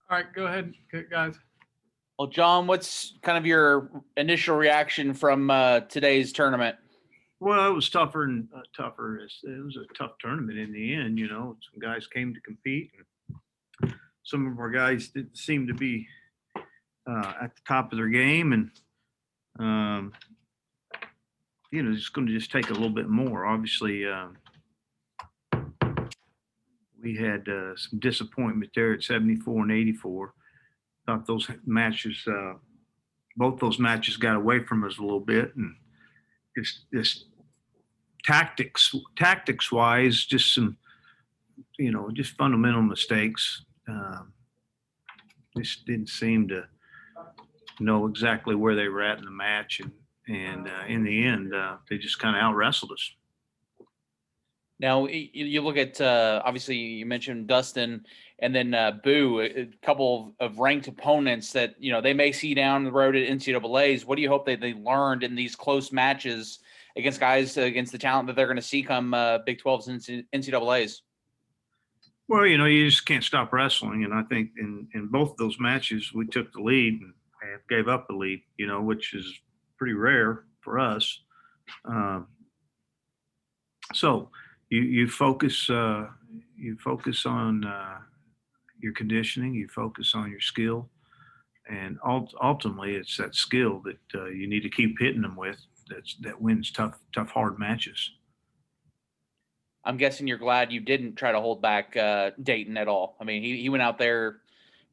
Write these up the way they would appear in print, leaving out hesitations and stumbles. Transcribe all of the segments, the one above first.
All right, go ahead, guys. Well, John, what's kind of your initial reaction from today's tournament? Well, it was tougher and tougher. It was a tough tournament in the end. Some guys came to compete, and some of our guys did seem to be at the top of their game, and um, it's going to just take a little bit more. Obviously, we had some disappointment there at 74 and 84. Thought those matches, both those matches, got away from us a little bit, and just tactics wise, just some, just fundamental mistakes. Just didn't seem to know exactly where they were at in the match, and in the end, they just kind of out wrestled us. Now, you look at, obviously, you mentioned Dustin and then Boo, a couple of ranked opponents that, they may see down the road at NCAAs. What do you hope that they learned in these close matches against guys, against the talent that they're going to see come Big 12s and NCAAs? Well, you just can't stop wrestling. And I think in both of those matches, we took the lead and gave up the lead, which is pretty rare for us. So you focus on your conditioning, you focus on your skill, and ultimately it's that skill that you need to keep hitting them with that wins tough, hard matches. I'm guessing you're glad you didn't try to hold back Dayton at all. I mean, he went out there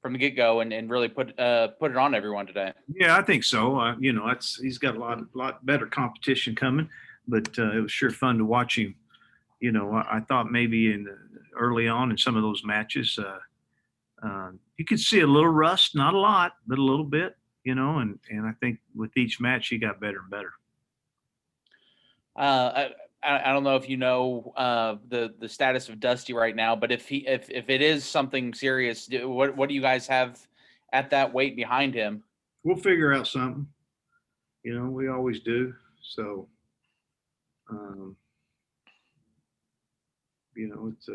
from the get-go and really put it on everyone today. Yeah, I think so. He's got a lot better competition coming, but it was sure fun to watch him. I thought maybe early on in some of those matches, you could see a little rust, not a lot, but a little bit. And I think with each match he got better and better. I don't know if you know the status of Dusty right now, but if it is something serious, what do you guys have at that weight behind him? We'll figure out something. We always do. So, it's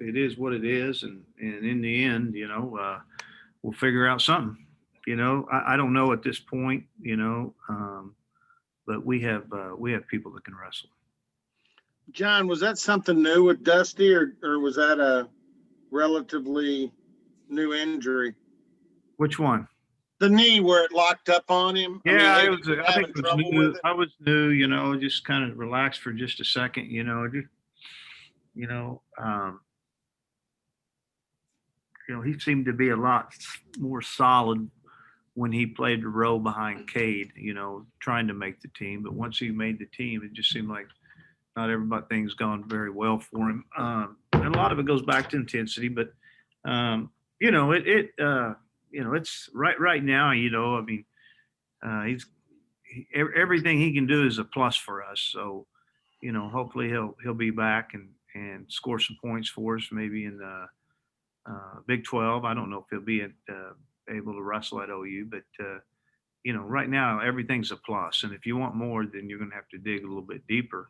it is what it is, and in the end, we'll figure out something. I don't know at this point. But we have people that can wrestle. John, was that something new with Dusty, or was that a relatively new injury? Which one? The knee where it locked up on him. Yeah, I think it was new. I was new, just kind of relaxed for just a second, he seemed to be a lot more solid when he played the role behind Cade, trying to make the team. But once he made the team, it just seemed like not everything's gone very well for him. And a lot of it goes back to intensity, but it's right now, everything he can do is a plus for us. So, hopefully he'll be back and score some points for us, maybe in the Big 12. I don't know if he'll be able to wrestle at OU, but right now everything's a plus. And if you want more, then you're going to have to dig a little bit deeper,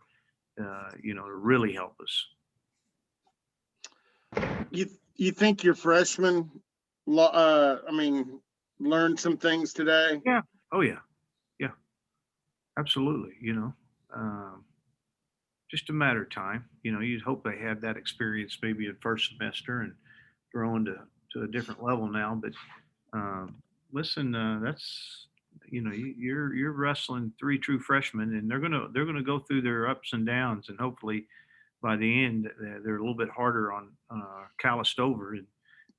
to really help us. You think your freshmen, learned some things today? Yeah. Oh yeah. Yeah. Absolutely. Just a matter of time. You'd hope they had that experience maybe in first semester and growing to a different level now. But listen, that's you're wrestling three true freshmen, and they're gonna go through their ups and downs, and hopefully by the end they're a little bit harder on calloused over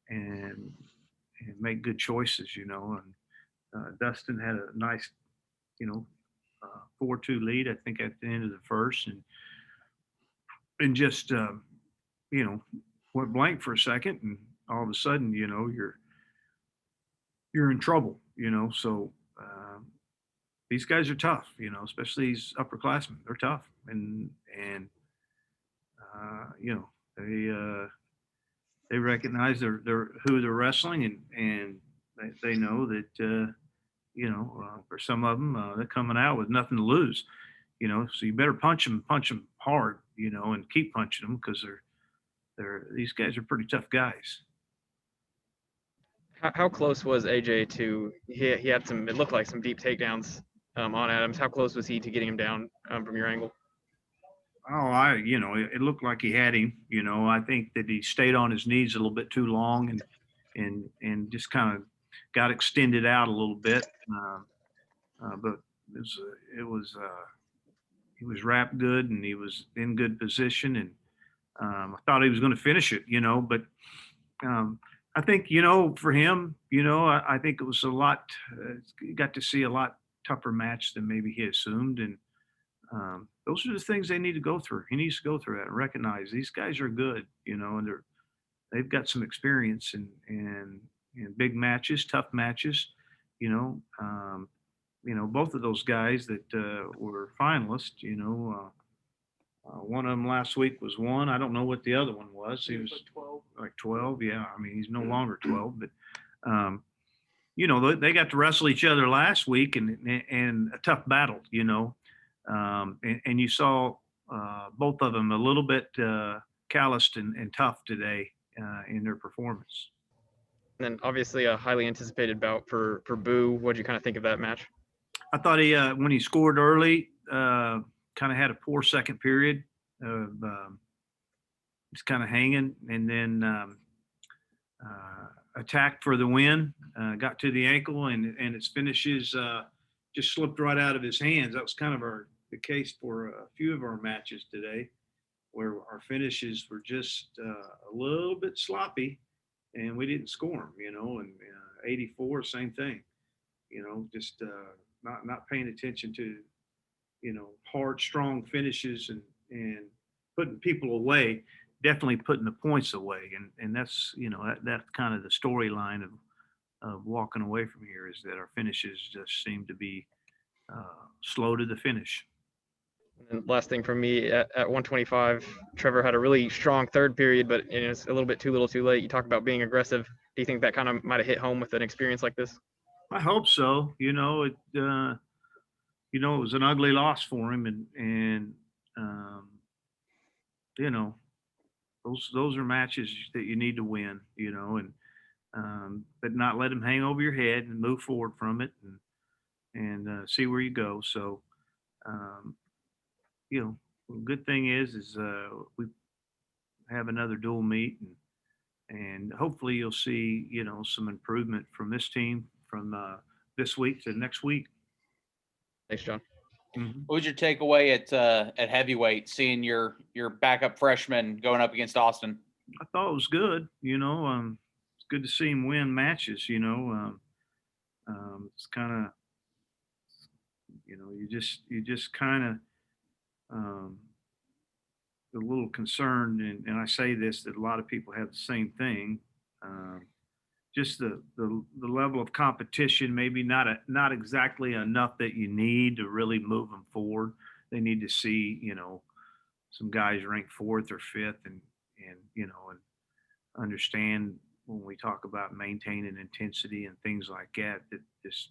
and make good choices. And Dustin had a nice 4-2 lead, I think, at the end of the first, and just went blank for a second, and all of a sudden you're in trouble. So these guys are tough, especially these upperclassmen. They're tough, and they recognize they're who they're wrestling, and they know that for some of them they're coming out with nothing to lose. So you better punch them hard, and keep punching them, because these guys are pretty tough guys. How close was AJ to, he had some, it looked like some deep takedowns on Adams. How close was he to getting him down from your angle? Oh, it looked like he had him. I think that he stayed on his knees a little bit too long and just kind of got extended out a little bit. But he was wrapped good and he was in good position, and I thought he was going to finish it. But I think for him, I think it was a lot. You got to see a lot tougher match than maybe he assumed, and those are the things they need to go through. He needs to go through that and recognize these guys are good, and they've got some experience in big matches, tough matches. Both of those guys that were finalists. One of them last week was one. I don't know what the other one was. He was like 12. Yeah, I mean he's no longer 12, but they got to wrestle each other last week and a tough battle. And you saw both of them a little bit calloused and tough today in their performance. And then obviously a highly anticipated bout for Boo. What did you kind of think of that match? I thought he when he scored early, kind of had a poor second period. Just kind of hanging, and then attacked for the win. Got to the ankle, and his finishes just slipped right out of his hands. That was kind of the case for a few of our matches today, where our finishes were just a little bit sloppy, and we didn't score them. And 84, same thing. Just not paying attention to hard, strong finishes and putting people away. Definitely putting the points away, and that's that's kind of the storyline of walking away from here, is that our finishes just seem to be slow to the finish. And last thing from me, at 125, Trevor had a really strong third period, but it's a little bit too little too late. You talk about being aggressive. Do you think that kind of might have hit home with an experience like this? I hope so. It was an ugly loss for him, and those are matches that you need to win, and but not let them hang over your head and move forward from it and see where you go. So, good thing is we have another dual meet, and hopefully you'll see, some improvement from this team from this week to next week. Thanks, John. Mm-hmm. What was your takeaway at heavyweight, seeing your backup freshman going up against Austin? I thought it was good. It's good to see him win matches. It's kind of, you just kind of a little concerned, and I say this, that a lot of people have the same thing. Just the level of competition, maybe not exactly enough that you need to really move them forward. They need to see, some guys ranked 4th or 5th and understand when we talk about maintaining intensity and things like that this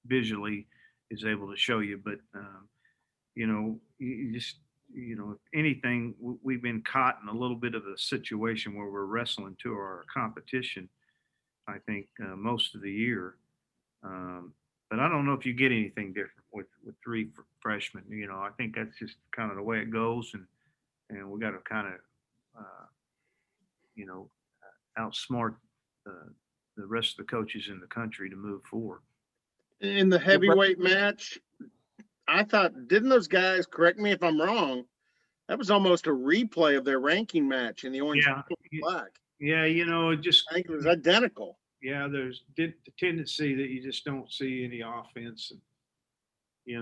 visually is able to show you. But, you just, if anything, we've been caught in a little bit of a situation where we're wrestling to our competition, I think, most of the year. But I don't know if you get anything different with 3 freshmen. I think that's just kind of the way it goes, and we got to kind of, outsmart the rest of the coaches in the country to move forward. In the heavyweight match, I thought, didn't those guys, correct me if I'm wrong, that was almost a replay of their ranking match in the orange and black. Yeah, just I think it was identical. Yeah, there's the tendency that you just don't see any offense, and you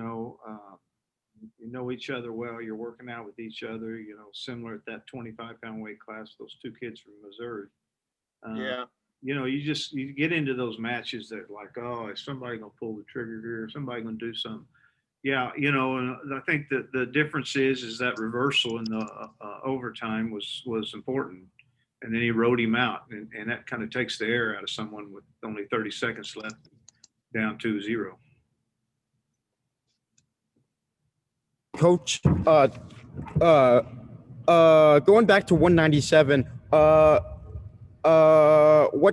know each other well. You're working out with each other. Similar at that 25-pound weight class. Those 2 kids from Missouri. Yeah. You get into those matches that like, oh, is somebody gonna pull the trigger here? Somebody gonna do something? Yeah, and I think that the difference is that reversal in the overtime was important. And then he rode him out, and that kind of takes the air out of someone with only 30 seconds left, down 2-0. Coach, going back to 197, What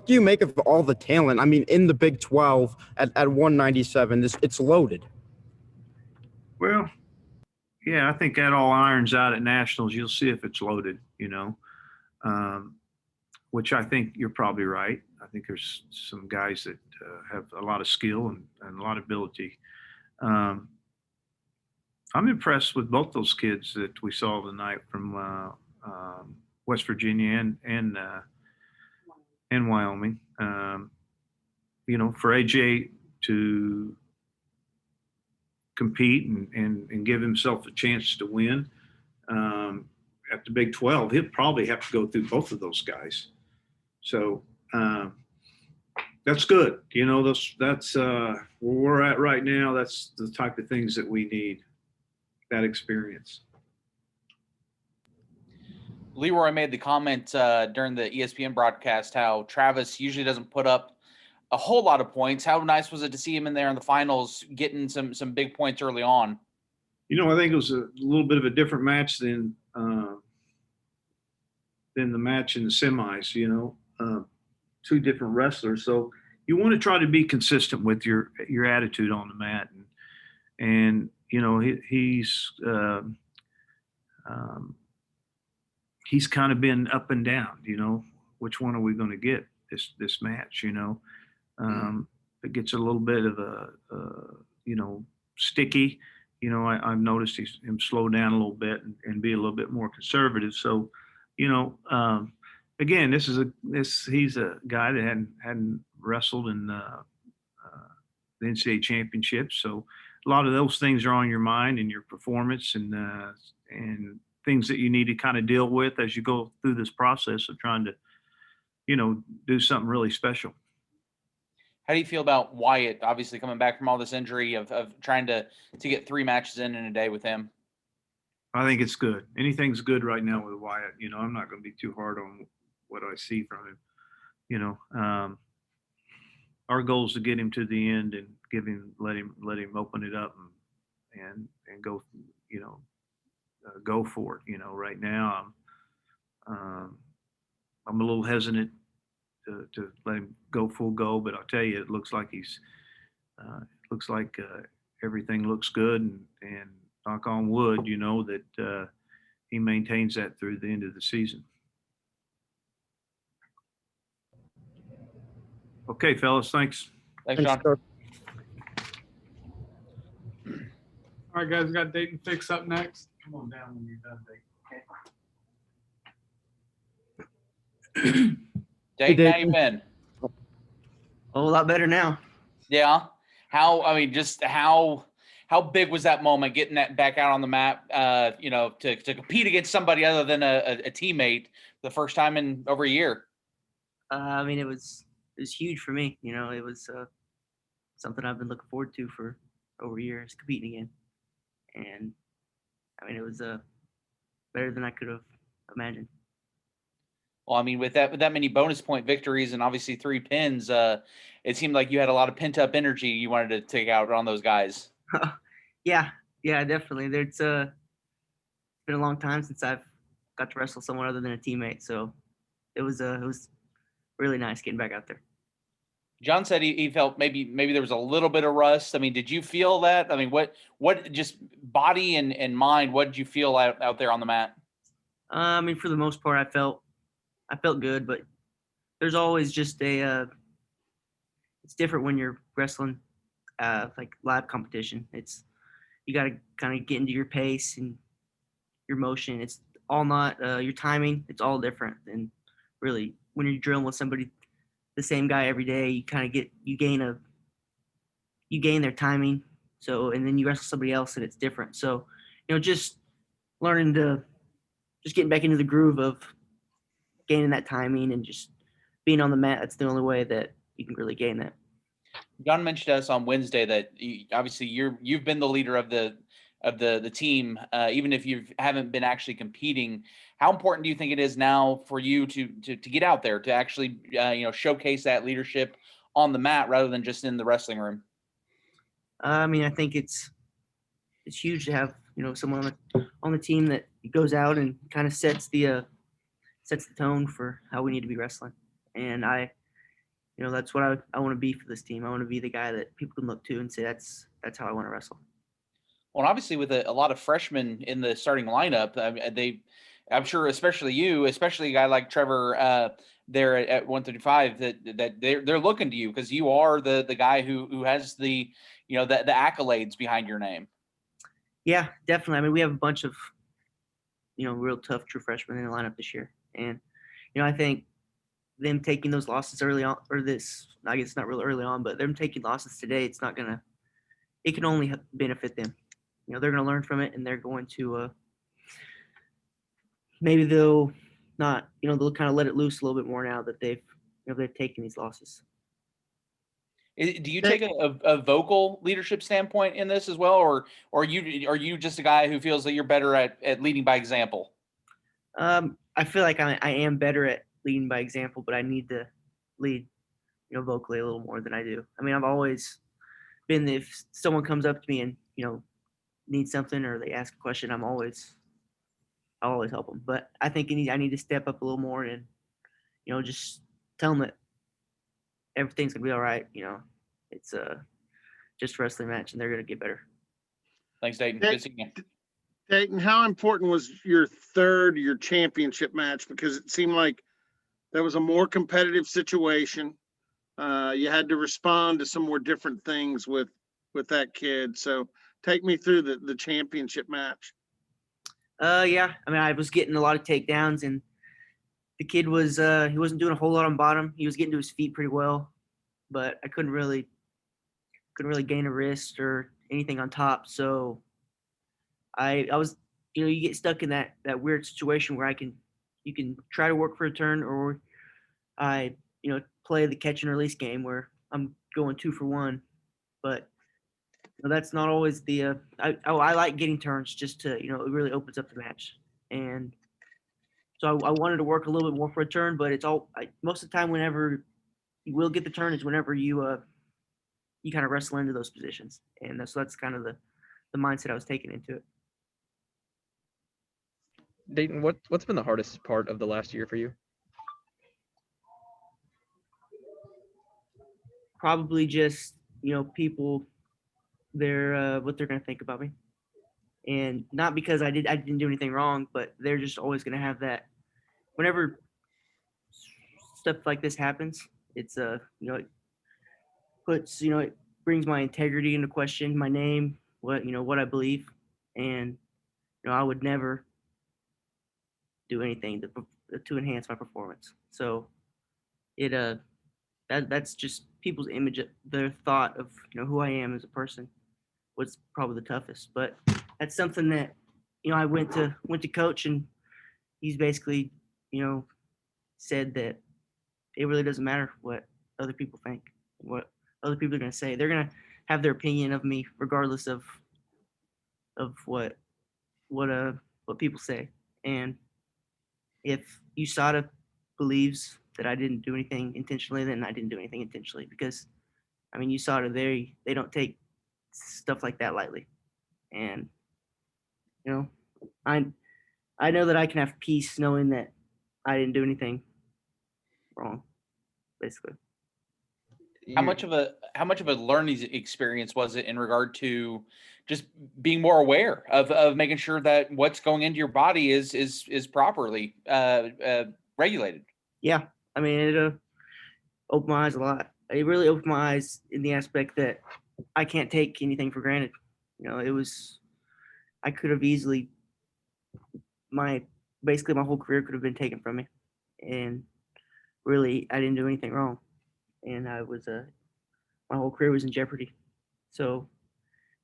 do you make of all the talent? I mean, in the Big 12 at 197, it's loaded. Well, yeah, I think that all irons out at nationals. You'll see if it's loaded, which I think you're probably right. I think there's some guys that have a lot of skill and a lot of ability. I'm impressed with both those kids that we saw tonight from West Virginia and Wyoming. For AJ to compete and give himself a chance to win at the Big 12, he'll probably have to go through both of those guys. So that's good. That's where we're at right now. That's the type of things that we need, that experience. Leroy made the comment during the ESPN broadcast how Travis usually doesn't put up a whole lot of points. How nice was it to see him in there in the finals, getting some big points early on? I think it was a little bit of a different match than the match in the semis. Two different wrestlers, so you want to try to be consistent with your attitude on the mat, and he's kind of been up and down. Which one are we going to get this match? It gets a little bit of a sticky. I've noticed him slow down a little bit and be a little bit more conservative. So, again, he's a guy that hadn't wrestled in the NCAA championship. So a lot of those things are on your mind and your performance and things that you need to kind of deal with as you go through this process of trying to, do something really special. How do you feel about Wyatt, obviously coming back from all this injury of trying to get 3 matches in a day with him? I think it's good. Anything's good right now with Wyatt. I'm not going to be too hard on what I see from him. Our goal is to get him to the end and let him open it up and go, go for it. Right now I'm a little hesitant to let him go full go, but I'll tell you, it looks like everything looks good, and knock on wood, that he maintains that through the end of the season. Okay, fellas, thanks. Thanks, John. Sir. All right, guys, we got Dayton Fix up next. Come on down when you're done, Dayton. Dayton, how you been? A whole lot better now. Yeah. How big was that moment getting that back out on the map, to compete against somebody other than a teammate the first time in over a year? It was huge for me. It was something I've been looking forward to for over years, competing again. And it was better than I could have imagined. Well, with that many bonus point victories and obviously 3 pins, it seemed like you had a lot of pent up energy you wanted to take out on those guys. Yeah, definitely. It's been a long time since I've got to wrestle someone other than a teammate, so it was really nice getting back out there. John said he felt maybe there was a little bit of rust. Did you feel that? What just body and mind, what did you feel out there on the mat? For the most part, I felt good, but there's always just it's different when you're wrestling like live competition. You got to kind of get into your pace and your motion. It's all not your timing. It's all different. And really, when you're drilling with somebody, the same guy every day, you kind of you gain their timing. So, and then you wrestle somebody else and it's different. So, just learning just getting back into the groove of gaining that timing and just being on the mat. That's the only way that you can really gain that. John mentioned to us on Wednesday that you've been the leader of the team, even if you haven't been actually competing. How important do you think it is now for you to get out there to actually showcase that leadership on the mat rather than just in the wrestling room? I think it's huge to have someone on the team that goes out and kind of sets the sets the tone for how we need to be wrestling. And that's what I want to be for this team. I want to be the guy that people can look to and say that's how I want to wrestle. Well, obviously with a lot of freshmen in the starting lineup, I'm sure, especially you, especially a guy like Trevor there at 135, that they're looking to you because you are the guy who has the accolades behind your name. Yeah, definitely. I mean, we have a bunch of real tough true freshmen in the lineup this year, and I think them taking those losses early on, or this, I guess not real early on, but them taking losses today, it can only benefit them. They're going to learn from it, and they're going to maybe they'll not, they'll kind of let it loose a little bit more now that they've taken these losses. Do you take a vocal leadership standpoint in this as well, or are you just a guy who feels that you're better at leading by example? I feel like I am better at leading by example, but I need to lead, vocally a little more than I do. I mean, I've always been, if someone comes up to me and, needs something or they ask a question, I'll always help them. But I think I need to step up a little more and, just tell them that everything's gonna be all right. It's just a wrestling match and they're gonna get better. Thanks, Dayton. Good seeing you. Dayton, how important was your championship match? Because it seemed like that was a more competitive situation. You had to respond to some more different things with that kid. So take me through the championship match. Yeah. I mean, I was getting a lot of takedowns and the kid was, he wasn't doing a whole lot on bottom. He was getting to his feet pretty well, but I couldn't really gain a wrist or anything on top. So I was, you get stuck in that weird situation where you can try to work for a turn, or I, play the catch and release game where I'm going 2 for 1, but that's not always the, I like getting turns just to, it really opens up the match. And so I wanted to work a little bit more for a turn, but it's most of the time whenever you will get the turn is whenever you kind of wrestle into those positions. And that's kind of the mindset I was taking into it. Dayton, what's been the hardest part of the last year for you? Probably just, people, what they're going to think about me. And not because I didn't do anything wrong, but they're just always going to have that. Whenever stuff like this happens, it's it puts, it brings my integrity into question, my name, what I believe. And, I would never do anything to enhance my performance. So that's just people's image, their thought of, who I am as a person was probably the toughest. But that's something that, I went to coach, and he's basically, said that it really doesn't matter what other people think, what other people are going to say. They're going to have their opinion of me regardless of what people say. And if USADA believes that I didn't do anything intentionally, then I didn't do anything intentionally, because I mean, USADA, they don't take stuff like that lightly. And I know that I can have peace knowing that I didn't do anything wrong, basically. How much of a learning experience was it in regard to just being more aware of making sure that what's going into your body is properly regulated? Yeah, I mean, it opened my eyes a lot. It really opened my eyes in the aspect that I can't take anything for granted. I could have easily, basically my whole career could have been taken from me, and really I didn't do anything wrong, and I was my whole career was in jeopardy. So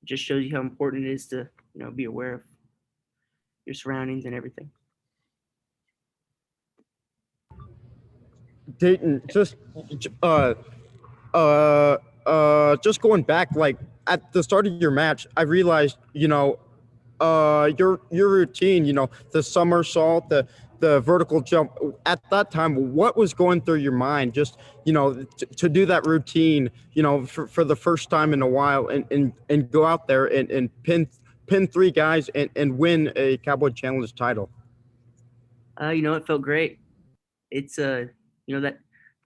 it just shows you how important it is to be aware of your surroundings and everything. Dayton, just going back, like at the start of your match, I realized, your routine, the somersault, the vertical jump. At that time, what was going through your mind? Just, to do that routine, for the first time in a while, and go out there and pin 3 guys and win a Cowboy Challenge title. It felt great. it's that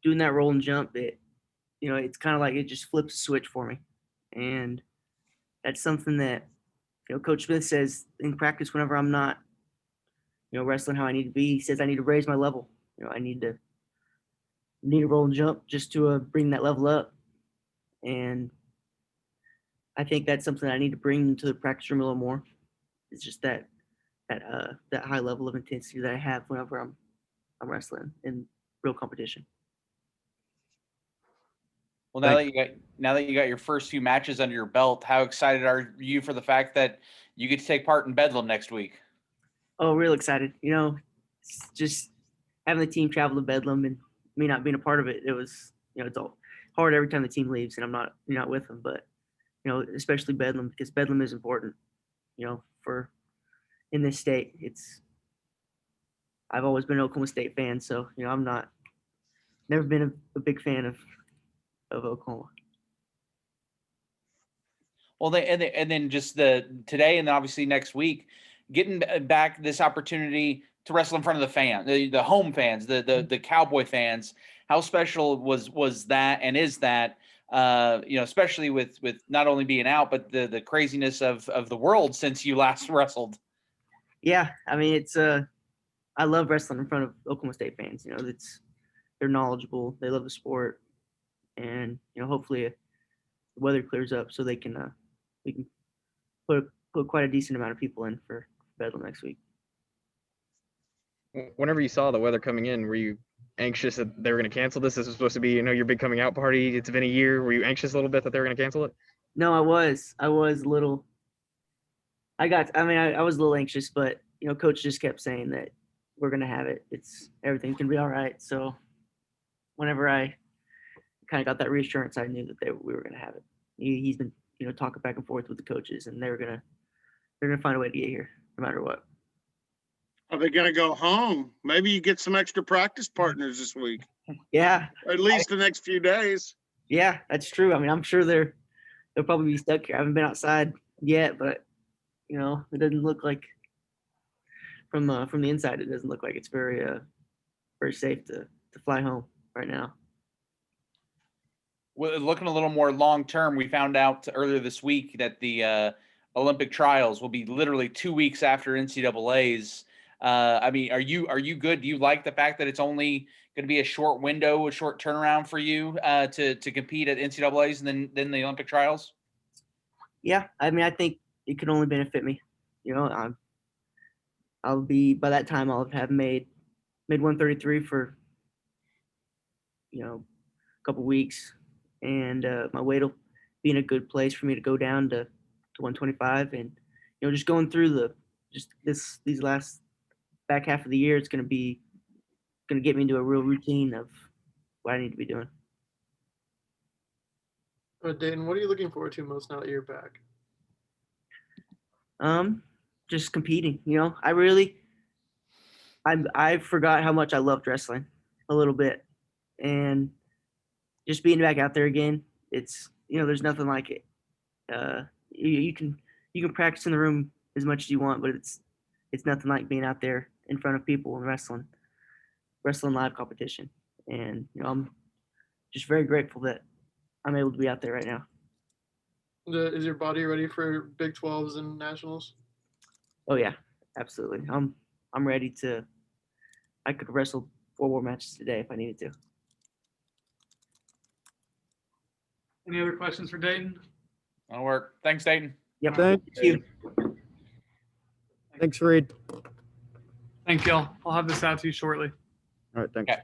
doing that roll and jump, it's kind of like it just flips a switch for me, and that's something that Coach Smith says in practice whenever I'm not wrestling how I need to be. He says I need to raise my level. I need to roll and jump just to bring that level up, and I think that's something I need to bring into the practice room a little more. It's just that high level of intensity that I have whenever I'm wrestling in real competition. Well, now that you got your first few matches under your belt, how excited are you for the fact that you get to take part in Bedlam next week? Oh, real excited. It's just having the team travel to Bedlam and me not being a part of it. It was, it's all hard every time the team leaves and I'm not with them. But, especially Bedlam, because Bedlam is important, for in this state. I've always been an Oklahoma State fan. So, never been a big fan of Oklahoma. Well, and then just today and then obviously next week, getting back this opportunity to wrestle in front of the fan, the home fans, the Cowboy fans. How special was that, and is that? Especially with not only being out, but the craziness of the world since you last wrestled. Yeah, I mean it's I love wrestling in front of Oklahoma State fans. They're knowledgeable, they love the sport, and hopefully the weather clears up so we can put quite a decent amount of people in for Bedlam next week. Whenever you saw the weather coming in, were you anxious that they were going to cancel this? This was supposed to be, your big coming out party. It's been a year. Were you anxious a little bit that they were going to cancel it? No, I was a little. I was a little anxious, but Coach just kept saying that we're going to have it. Everything's going to be all right. So whenever I kind of got that reassurance, I knew that we were going to have it. He's been talking back and forth with the coaches, and they're gonna find a way to get here no matter what. Are they gonna go home? Maybe you get some extra practice partners this week. Yeah, Or at least the next few days. Yeah, that's true. I mean, I'm sure they'll probably be stuck here. I haven't been outside yet, but it doesn't look like from the inside. It doesn't look like it's very safe to fly home right now. Well, looking a little more long term, we found out earlier this week that the Olympic trials will be literally 2 weeks after NCAA's. I mean, are you good? Do you like the fact that it's only going to be a short window, a short turnaround for you to compete at NCAA's and then the Olympic trials? Yeah, I mean, I think it could only benefit me. I'll be, by that time I'll have made 133 for a couple weeks, and my weight will be in a good place for me to go down to 125, and just going through these last back half of the year, it's going to get me into a real routine of what I need to be doing. Dayton, what are you looking forward to most now that you're back? Just competing. I forgot how much I loved wrestling a little bit, and just being back out there again, it's there's nothing like it. You can practice in the room as much as you want, but it's nothing like being out there in front of people and wrestling live competition. And I'm just very grateful that I'm able to be out there right now. Is your body ready for Big 12s and nationals? Oh yeah, absolutely. I'm ready to. I could wrestle 4 more matches today if I needed to. Any other questions for Dayton? That'll work. Thanks, Dayton. Yep. Thank you. Thanks, Reed. Thank y'all. I'll have this out to you shortly. All right, thanks. Okay.